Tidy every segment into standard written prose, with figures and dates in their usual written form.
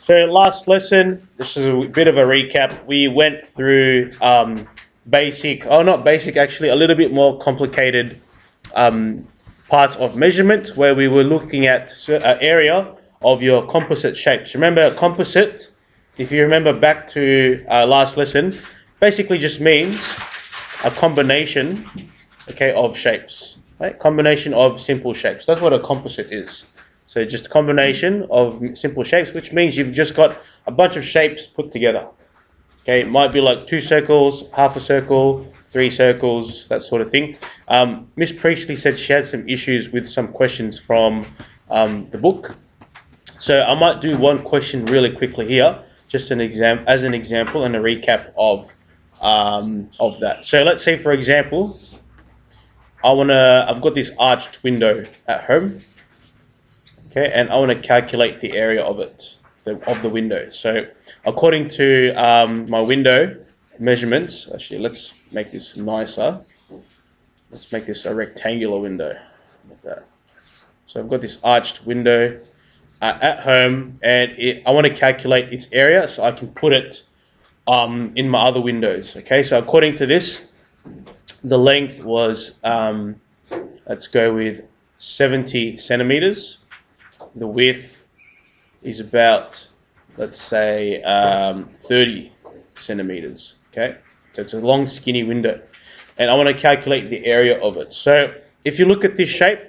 So last lesson, this is a bit of a recap. We went through not basic actually, a little bit more complicated parts of measurement where we were looking at an area of your composite shapes. Remember, a composite, if you remember back to last lesson, basically just means a combination, okay, of shapes, right? Combination of simple shapes. That's what a composite is. So just a combination of simple shapes, which means you've just got a bunch of shapes put together. Okay, it might be like 2 circles, half a circle, 3 circles, that sort of thing. Miss Priestley said she had some issues with some questions from the book. So I might do one question really quickly here, just as an example and a recap of that. So let's say, for example, I've got this arched window at home. Okay, and I want to calculate the area of it, of the window. So according to my window measurements, actually let's make this nicer. Let's make this a rectangular window, like that. So I've got this arched window at home, and I want to calculate its area so I can put it in my other windows. Okay, so according to this, the length was, let's go with 70 centimeters. The width is about, let's say, 30 centimeters. Okay, so it's a long, skinny window, and I want to calculate the area of it. So if you look at this shape,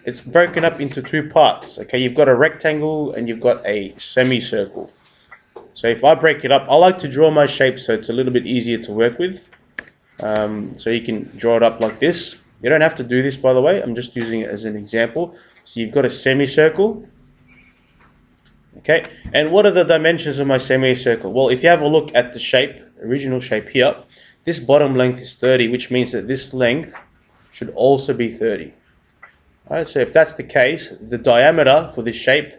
it's broken up into 2 parts. Okay, you've got a rectangle and you've got a semicircle. So if I break it up, I like to draw my shape so it's a little bit easier to work with. So you can draw it up like this. You don't have to do this, by the way. I'm just using it as an example. So you've got a semicircle. Okay, and what are the dimensions of my semicircle? Well, if you have a look at the shape, original shape here, this bottom length is 30, which means that this length should also be 30. All right, so if that's the case, the diameter for this shape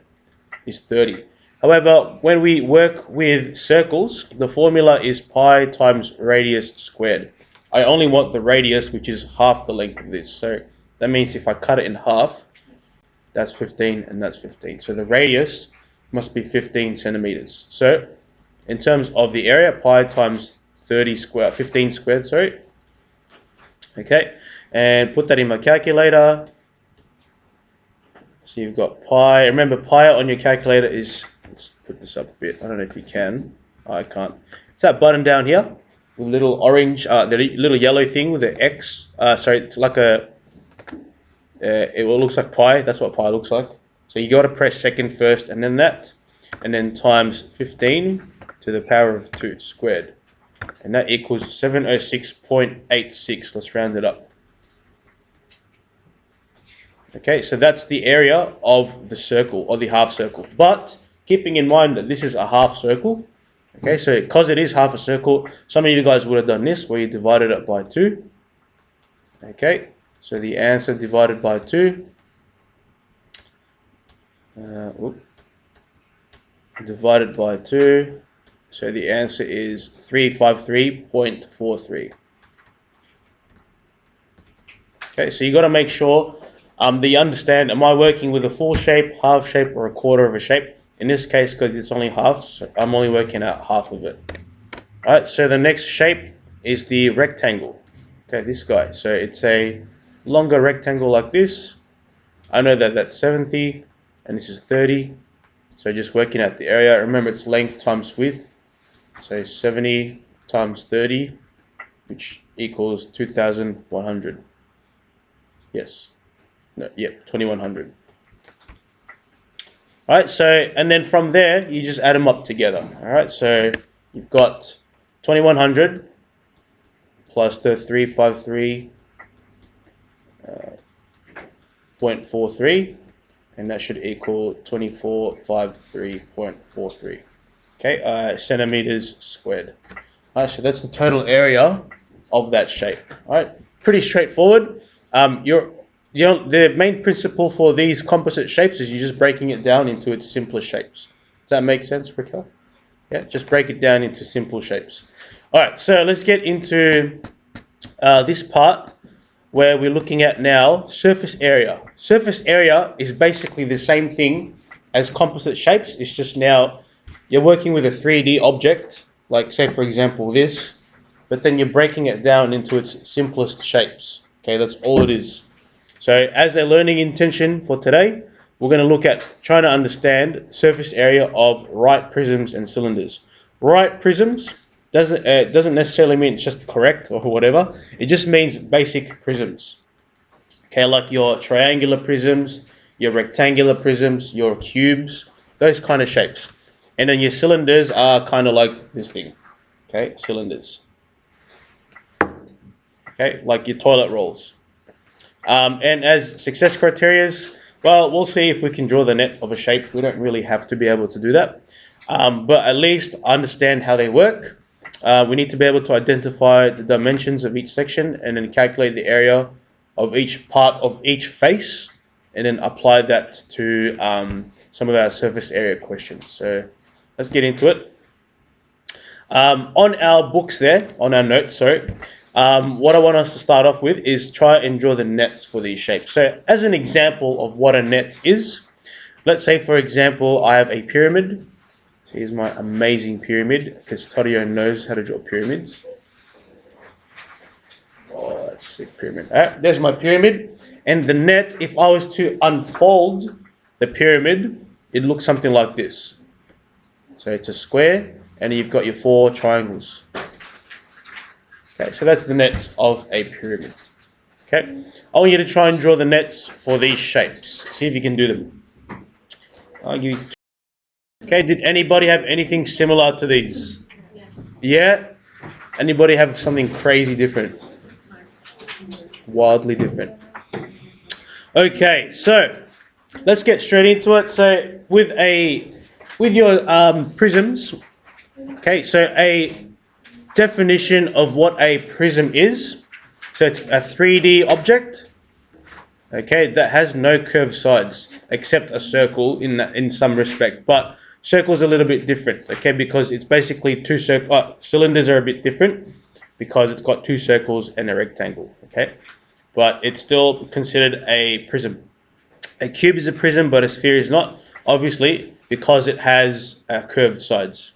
is 30. However, when we work with circles, the formula is pi times radius squared. I only want the radius, which is half the length of this. So that means if I cut it in half, that's 15 and that's 15. So the radius must be 15 centimeters. So in terms of the area, pi times 15 squared, sorry. Okay, and put that in my calculator. So you've got pi. Remember, pi on your calculator is, let's put this up a bit. I don't know if you can. I can't. It's that button down here, the little orange, the little yellow thing with the X. Sorry, it's like it looks like pi. That's what pi looks like. So you got to press second first, and then that, and then times 15 to the power of 2 squared, and that equals 706.86. Let's round it up. Okay, so that's the area of the circle, or the half circle. But keeping in mind that this is a half circle, okay, so because it is half a circle, some of you guys would have done this, where you divided it by 2. Okay, so the answer divided by 2, divided by 2, so the answer is 353.43. Okay, so you got to make sure that you understand, am I working with a full shape, half shape, or a quarter of a shape? In this case, because it's only half, so I'm only working out half of it. Alright, so the next shape is the rectangle. Okay, this guy. So it's a longer rectangle like this. I know that that's 70, and this is 30. So just working out the area. Remember, it's length times width. So 70 times 30, which equals 2,100. Yes. No, yep, 2,100. Alright, so, and then from there, you just add them up together. Alright, so you've got 2,100 plus the 353.43, and that should equal 2453.43. Okay, centimeters squared. Alright, so that's the total area of that shape. Alright, pretty straightforward. The main principle for these composite shapes is you're just breaking it down into its simpler shapes. Does that make sense, Raquel? Yeah, just break it down into simple shapes. Alright, so let's get into this part where we're looking at now surface area. Surface area is basically the same thing as composite shapes. It's just now you're working with a 3D object, like say for example this, but then you're breaking it down into its simplest shapes. Okay, that's all it is. So as a learning intention for today, we're going to look at trying to understand surface area of right prisms and cylinders. Right prisms doesn't necessarily mean it's just correct or whatever. It just means basic prisms. Okay, like your triangular prisms, your rectangular prisms, your cubes, those kind of shapes. And then your cylinders are kind of like this thing. Okay, cylinders. Okay, like your toilet rolls. And as success criterias, well, we'll see if we can draw the net of a shape. We don't really have to be able to do that. But at least understand how they work. We need to be able to identify the dimensions of each section and then calculate the area of each part of each face and then apply that to some of our surface area questions. So let's get into it. On our books there, on our notes, sorry, what I want us to start off with is try and draw the nets for these shapes. So as an example of what a net is, let's say for example I have a pyramid. So here's my amazing pyramid because Torio knows how to draw pyramids. Oh, that's a sick pyramid. Alright, there's my pyramid. And the net, if I was to unfold the pyramid, it looks something like this. So it's a square and you've got your 4 triangles. Okay, so that's the net of a pyramid. Okay, I want you to try and draw the nets for these shapes. See if you can do them. I'll give you 2. Okay, did anybody have anything similar to these? Yes. Yeah? Anybody have something crazy different? Wildly different. Okay, so let's get straight into it. So with your prisms, okay, so a definition of what a prism is. So it's a 3D object, okay, that has no curved sides except a circle in some respect. But circle's a little bit different, okay, because it's basically cylinders are a bit different because it's got 2 circles and a rectangle, okay. But it's still considered a prism. A cube is a prism, but a sphere is not, obviously, because it has curved sides.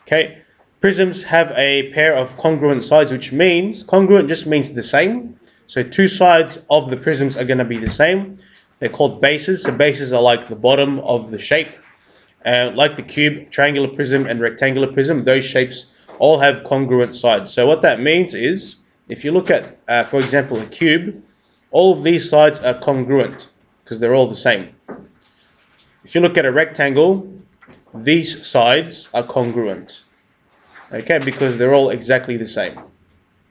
Okay, prisms have a pair of congruent sides, which means congruent just means the same. So 2 sides of the prisms are going to be the same. They're called bases. So bases are like the bottom of the shape. Like the cube, triangular prism, and rectangular prism, those shapes all have congruent sides. So what that means is, if you look at, for example, a cube, all of these sides are congruent because they're all the same. If you look at a rectangle, these sides are congruent, okay, because they're all exactly the same.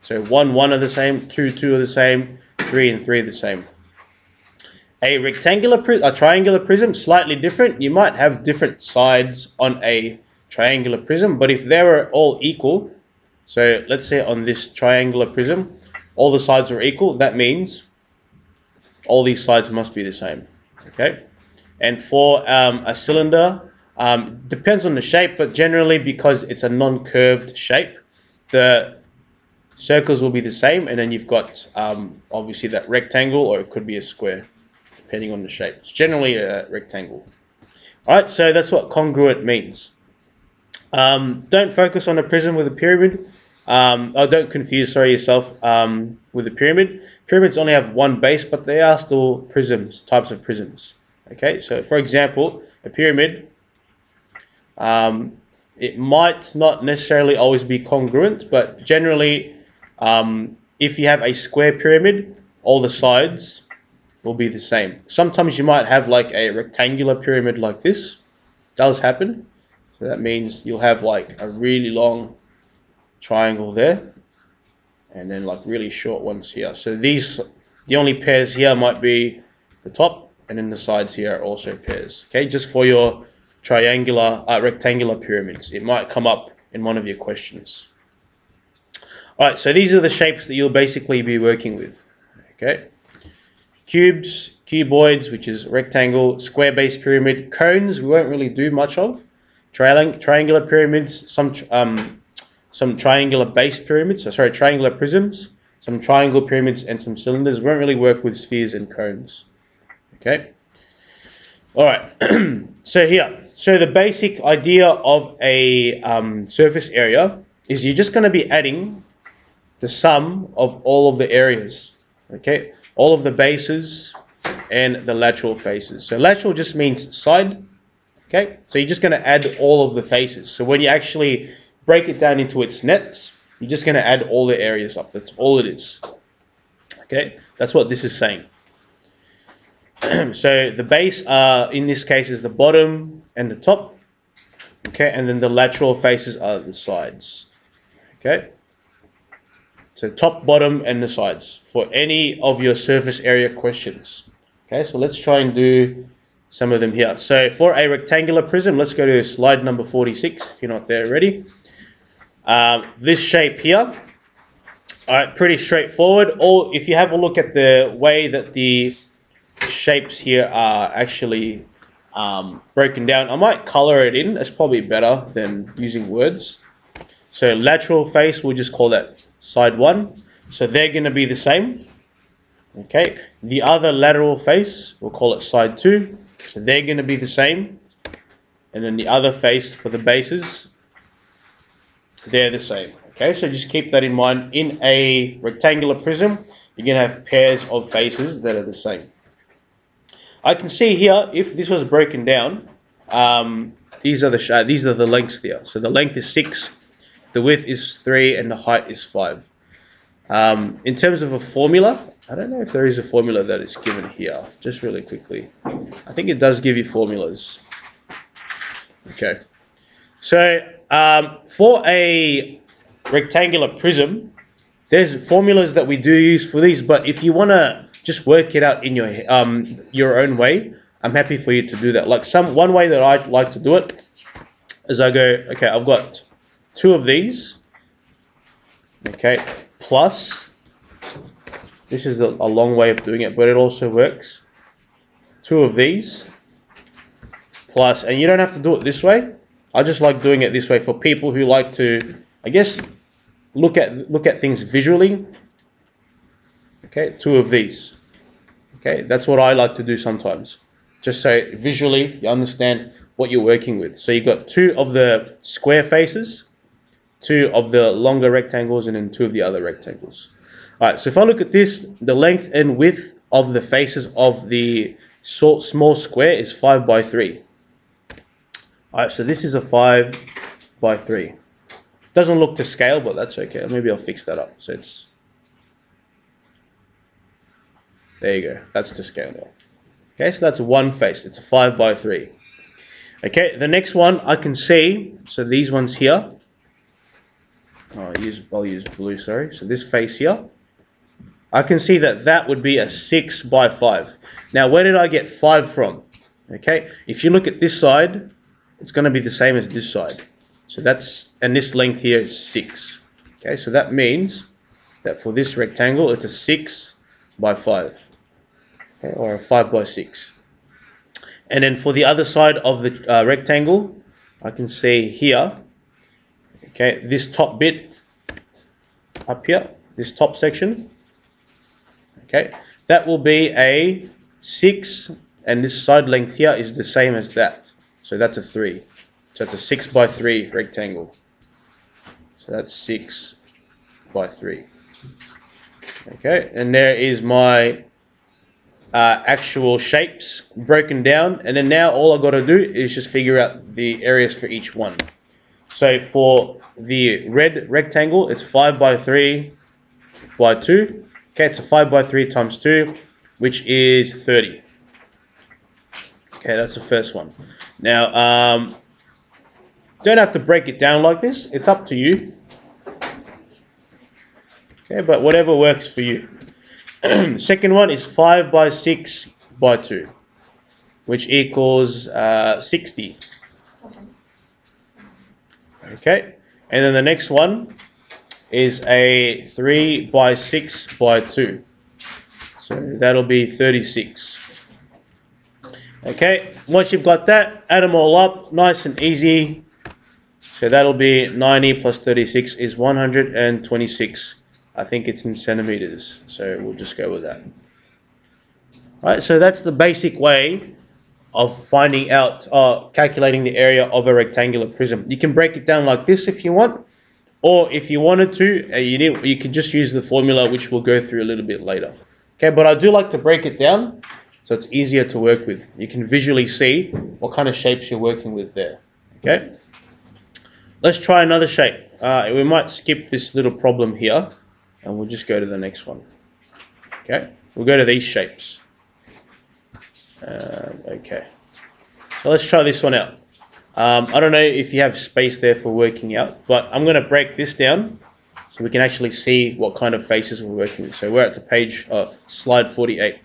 So 1 are the same, 2 are the same, 3 and 3 are the same. A triangular prism, slightly different. You might have different sides on a triangular prism, but if they were all equal, so let's say on this triangular prism, all the sides are equal, that means all these sides must be the same, okay? And for a cylinder, depends on the shape, but generally because it's a non-curved shape, the circles will be the same, and then you've got obviously that rectangle, or it could be a square, depending on the shape. It's generally a rectangle. All right, so that's what congruent means. Don't focus on a prism with a pyramid. Don't confuse, yourself with a pyramid. Pyramids only have one base, but they are still prisms, types of prisms. Okay, so for example, a pyramid, it might not necessarily always be congruent, but generally, if you have a square pyramid, all the sides will be the same. Sometimes you might have like a rectangular pyramid like this. Does happen. So that means you'll have like a really long triangle there, and then like really short ones here. So the only pairs here might be the top, and then the sides here are also pairs. Okay, just for your rectangular pyramids. It might come up in one of your questions. All right, so these are the shapes that you'll basically be working with. Okay, cubes, cuboids, which is rectangle, square-based pyramid, cones. We won't really do much of. Triangular pyramids, some triangular-based pyramids. Triangular prisms, some triangle pyramids, and some cylinders. We won't really work with spheres and cones. Okay. All right. So here, so the basic idea of a surface area is you're just going to be adding the sum of all of the areas, okay? All of the bases and the lateral faces. So lateral just means side, okay? So you're just going to add all of the faces. So when you actually break it down into its nets, you're just going to add all the areas up. That's all it is, okay? That's what this is saying. So the base in this case is the bottom and the top, okay, and then the lateral faces are the sides, okay. So top, bottom, and the sides for any of your surface area questions. Okay, so let's try and do some of them here. So for a rectangular prism, let's go to slide number 46 if you're not there already. This shape here, all right, pretty straightforward. Or if you have a look at the way that the shapes here are actually broken down, I might color it in. That's probably better than using words. So lateral face, we'll just call that side 1. So they're going to be the same. Okay. The other lateral face, we'll call it side 2. So they're going to be the same. And then the other face for the bases, they're the same. Okay, so just keep that in mind. In a rectangular prism, you're going to have pairs of faces that are the same. I can see here, if this was broken down, these are the lengths there. So the length is 6, the width is 3, and the height is 5. In terms of a formula, I don't know if there is a formula that is given here. Just really quickly, I think it does give you formulas. Okay, so for a rectangular prism, there's formulas that we do use for these, but if you want to just work it out in your own way, I'm happy for you to do that. Like one way that I like to do it is I go, okay, I've got 2 of these, okay, plus, this is a long way of doing it, but it also works, 2 of these, plus, and you don't have to do it this way. I just like doing it this way for people who like to, I guess, look at things visually. Okay, 2 of these. Okay, that's what I like to do sometimes. Just so visually you understand what you're working with. So you've got 2 of the square faces, 2 of the longer rectangles, and then 2 of the other rectangles. All right, so if I look at this, the length and width of the faces of the small square is 5 by 3. All right, so this is a 5 by 3. Doesn't look to scale, but that's okay. Maybe I'll fix that up. So it's, there you go. That's to scale now. Okay, so that's one face. It's a 5 by 3. Okay, the next one I can see. So these ones here. Oh, I'll use blue. Sorry. So this face here, I can see that would be a 6 by 5. Now, where did I get 5 from? Okay, if you look at this side, it's going to be the same as this side. So and this length here is 6. Okay, so that means that for this rectangle, it's a 6 by 5. Okay, or a 5 by 6. And then for the other side of the rectangle, I can see here, okay, this top bit up here, this top section, okay, that will be a 6, and this side length here is the same as that. So that's a 3. So it's a 6 by 3 rectangle. So that's 6 by 3. Okay, and there is my actual shapes broken down. And then now all I've got to do is just figure out the areas for each one. So for the red rectangle, it's 5 by 3 by 2. Okay, it's a 5 by 3 times 2, which is 30. Okay, that's the first one. Now, don't have to break it down like this. It's up to you. Okay, but whatever works for you. Second one is 5 by 6 by 2, which equals 60. Okay, and then the next one is a 3 by 6 by 2. So that'll be 36. Okay, once you've got that, add them all up, nice and easy. So that'll be 90 plus 36 is 126. I think it's in centimeters, so we'll just go with that. All right, so that's the basic way of finding out, calculating the area of a rectangular prism. You can break it down like this if you want, or if you wanted to, you can just use the formula, which we'll go through a little bit later. Okay, but I do like to break it down so it's easier to work with. You can visually see what kind of shapes you're working with there. Okay, let's try another shape. We might skip this little problem here, and we'll just go to the next one. Okay, we'll go to these shapes. Okay, so let's try this one out. I don't know if you have space there for working out, but I'm going to break this down so we can actually see what kind of faces we're working with. So we're at the page, slide 48.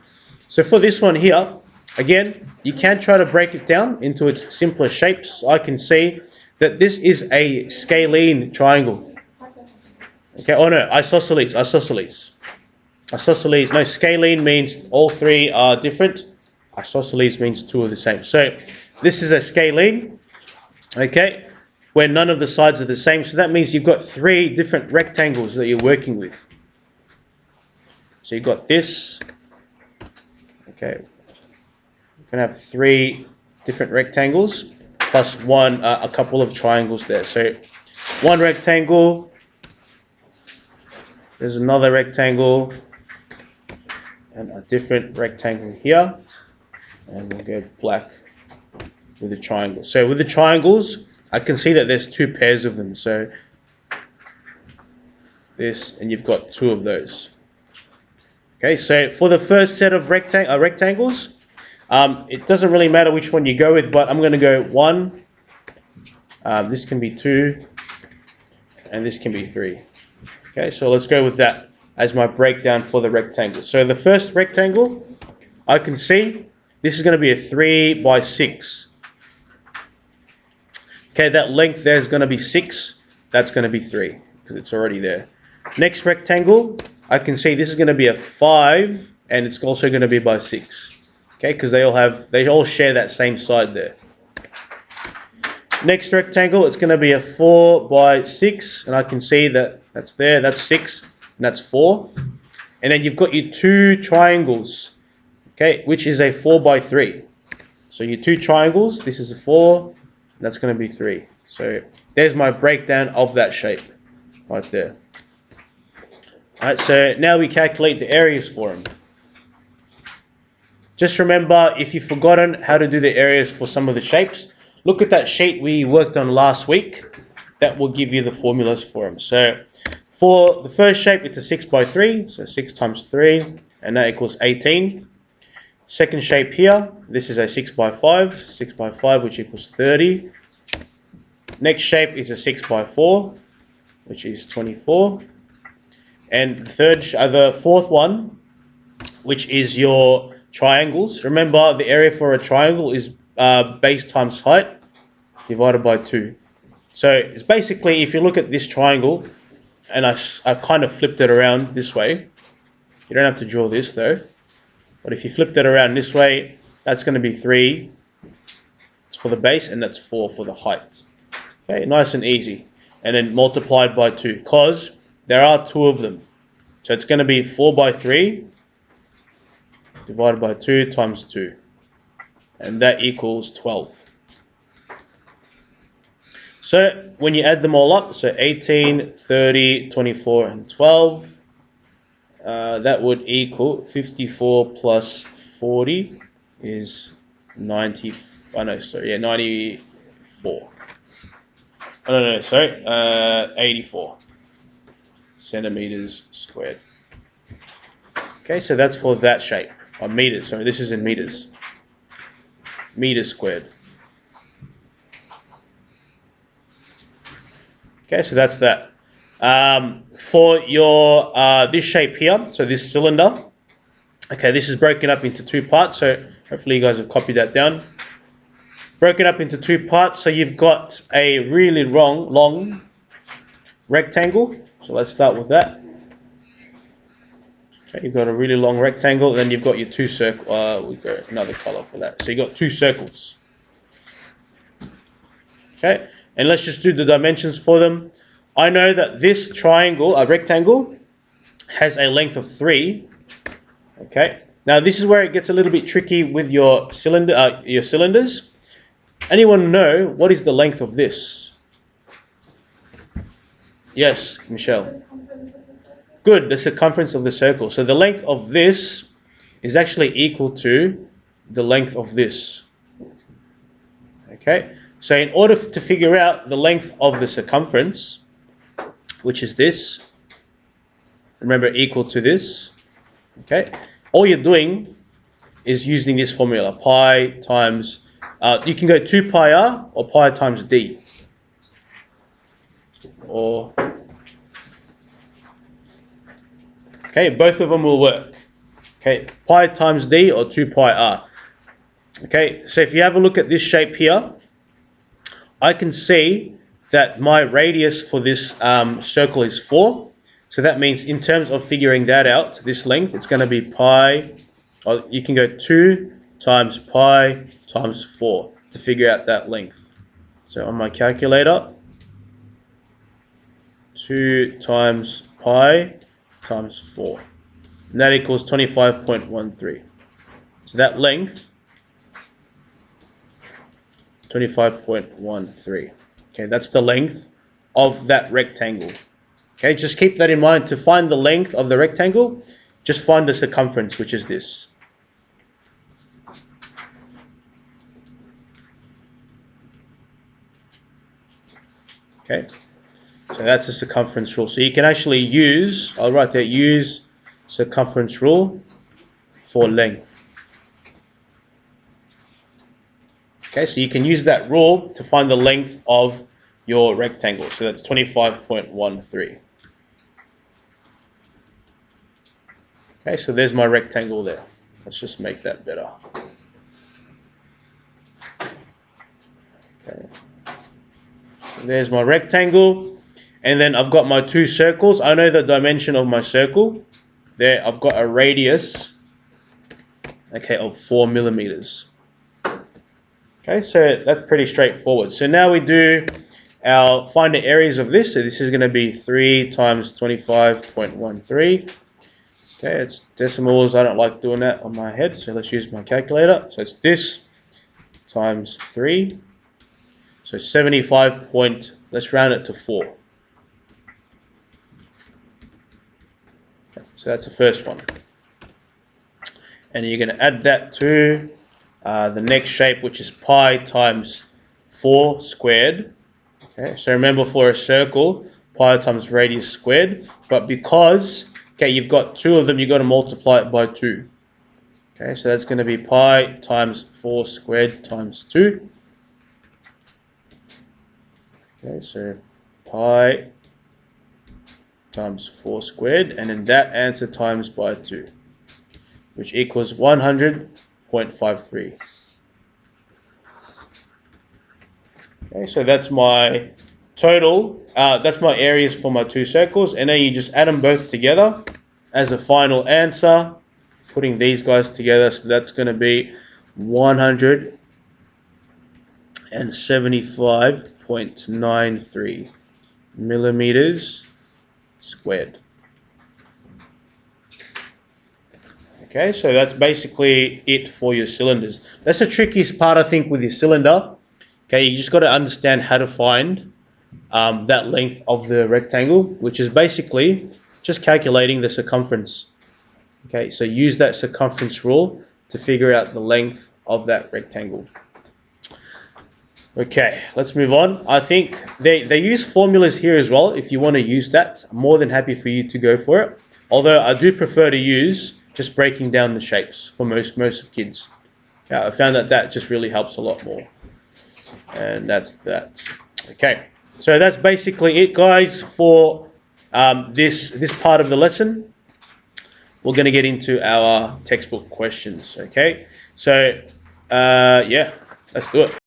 So for this one here, again, you can try to break it down into its simpler shapes. I can see that this is a scalene triangle. Okay, oh no, isosceles. Isosceles, no, scalene means all three are different. Isosceles means two are the same. So this is a scalene, okay, where none of the sides are the same. So that means you've got three different rectangles that you're working with. So you've got this, okay, you can have three different rectangles plus one, a couple of triangles there. So one rectangle, there's another rectangle, and a different rectangle here, and we'll go black with the triangle. So with the triangles, I can see that there's two pairs of them. So this, and you've got two of those. Okay, so for the first set of rectangles, it doesn't really matter which one you go with, but I'm going to go one. This can be two, and this can be three. Okay, so let's go with that as my breakdown for the rectangle. So the first rectangle, I can see this is going to be a 3 by 6. Okay, that length there is going to be 6. That's going to be 3 because it's already there. Next rectangle, I can see this is going to be a 5, and it's also going to be by 6. Okay, because they all share that same side there. Next rectangle, it's going to be a 4 by 6, and I can see that that's there. That's 6, and that's 4. And then you've got your two triangles, okay, which is a 4 by 3. So your two triangles, this is a 4, and that's going to be 3. So there's my breakdown of that shape right there. All right, so now we calculate the areas for them. Just remember, if you've forgotten how to do the areas for some of the shapes, look at that sheet we worked on last week. That will give you the formulas for them. So for the first shape, it's a 6 by 3, so 6 times 3, and that equals 18. Second shape here, this is a 6 by 5, which equals 30. Next shape is a 6 by 4, which is 24. And the fourth one, which is your triangles. Remember, the area for a triangle is base times height divided by 2. So it's basically, if you look at this triangle, and I kind of flipped it around this way. You don't have to draw this though. But if you flipped it around this way, that's going to be 3. It's for the base, and that's 4 for the height. Okay, nice and easy. And then multiplied by 2, because there are 2 of them. So it's going to be 4 by 3 divided by 2 times 2. And that equals 12. So when you add them all up, so 18, 30, 24, and 12, that would equal 54 plus 40 is 94. 84 centimeters squared. Okay, so that's for that shape. Meters, sorry, this is in meters. Meters squared. Okay, so that's that. For your this shape here, so this cylinder, okay, this is broken up into 2 parts, so hopefully you guys have copied that down. Broken up into 2 parts, so you've got a really long rectangle. So let's start with that. Okay, you've got a really long rectangle, then you've got your 2 circles. We've got another color for that. So you've got 2 circles. Okay, and let's just do the dimensions for them. I know that this rectangle, has a length of 3. Okay, Now this is where it gets a little bit tricky with your cylinders. Anyone know what is the length of this? Yes, Michelle. Good, the circumference of the circle. So the length of this is actually equal to the length of this. Okay, so in order to figure out the length of the circumference, which is this, remember equal to this, okay, all you're doing is using this formula, pi times, you can go 2 pi r or pi times d, or, okay, both of them will work. Okay, pi times d or 2 pi r. Okay, so if you have a look at this shape here, I can see that my radius for this circle is 4. So that means in terms of figuring that out, this length, it's going to be pi, or you can go 2 times pi times 4 to figure out that length. So on my calculator, 2 times pi times 4. And that equals 25.13. So that length, 25.13. Okay, that's the length of that rectangle. Okay, just keep that in mind. To find the length of the rectangle, just find the circumference, which is this. Okay, so that's the circumference rule. So you can actually use, I'll write there, use circumference rule for length. Okay, so you can use that rule to find the length of your rectangle. So that's 25.13. Okay, so there's my rectangle there. Let's just make that better. Okay, so there's my rectangle. And then I've got my 2 circles. I know the dimension of my circle. There, I've got a radius, okay, of 4 millimeters. Okay, so that's pretty straightforward. So now we do our find the areas of this. So this is going to be 3 times 25.13. Okay, it's decimals. I don't like doing that on my head, so let's use my calculator. So it's this times 3. So 75 point, let's round it to 4. Okay, so that's the first one. And you're going to add that to the next shape, which is pi times 4 squared. Okay, so remember, for a circle, pi times radius squared. But because, okay, you've got 2 of them, you've got to multiply it by 2. Okay, so that's going to be pi times 4 squared times 2. Okay, so pi times 4 squared, and then that answer times by 2, which equals 100.53. Okay, so that's my total, that's my areas for my 2 circles, and then you just add them both together as a final answer, putting these guys together. So that's going to be 175.93 millimeters squared. Okay, so that's basically it for your cylinders. That's the trickiest part, I think, with your cylinder. Okay, you just got to understand how to find that length of the rectangle, which is basically just calculating the circumference. Okay, so use that circumference rule to figure out the length of that rectangle. Okay, let's move on. I think they use formulas here as well. If you want to use that, I'm more than happy for you to go for it. Although I do prefer to use just breaking down the shapes for most of kids. Okay, I found that just really helps a lot more. And that's that. Okay, so that's basically it, guys, for this part of the lesson. We're going to get into our textbook questions. Okay, so yeah, let's do it.